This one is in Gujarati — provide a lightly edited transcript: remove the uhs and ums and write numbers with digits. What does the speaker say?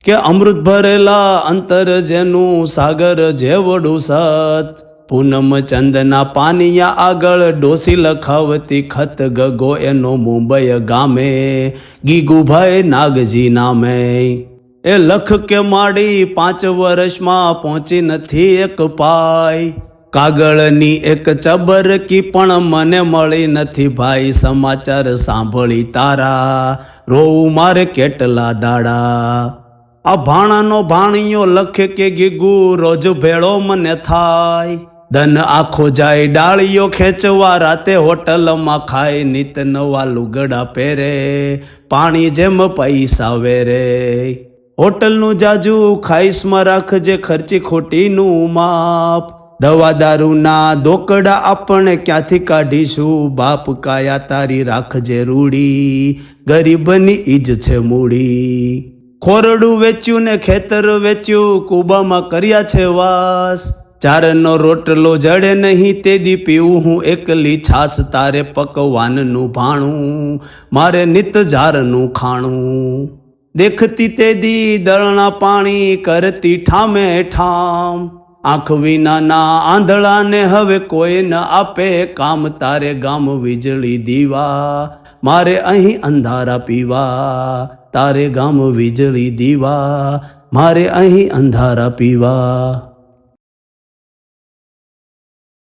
કે અમૃત ભરેલા અંતર જેનું સાગર જેવડું સત, પૂનમ ચંદના પાનિયા આગળ ડોસી લખાવતી ખત ગગો એનો મુંબઈ ગામે, ગીગુભાઈ નાગજી નામે. એ લખ કે માડી 5 વર્ષમાં પહોંચી નથી એક પાય, કાગળની એક ચબરકી પણ મને મળી નથી ભાઈ, સમાચાર સાંભળી તારા રોવું મારે કેટલા દાડા. આ ભાણાનો ભાણિયો લખે કે ગીગુ રોજ ભેળો મને થાય, ધન આખો જાય ડાળીઓ ખેંચવા રાતે હોટલમાં ખાય, નિત નવા લુગડા પહેરે પાણી જેમ પૈસા વેરે. હોટલનું જાજુ ખાઈશમાં રાખજે ખર્ચી ખોટીનું માપ, દવા દારૂના દોકડા આપણે ક્યાંથી કાઢીશું, બાપ કાયા તારી રાખજે રૂડી, ગરીબની ઈજ છે મૂડી. ખોરડું વેચ્યું ને ખેતર વેચ્યું, કુબામાં કર્યા છે વાસ, ચારનો રોટલો જડે નહીં તે દી પીવું હું એકલી છાસ, તારે પકવાનનું ભાણું મારે નિત જારનું ખાણું. દેખતી તે દી દળણા પાણી કરતી ઠામે ઠામ, આંખ વિનાના આંધળાને હવે કોઈ ન આપે કામ, તારે ગામ વીજળી દીવા મારે અહીં અંધારા પીવા, તારે ગામ વીજળી દીવા મારે અહીં અંધારા પીવા.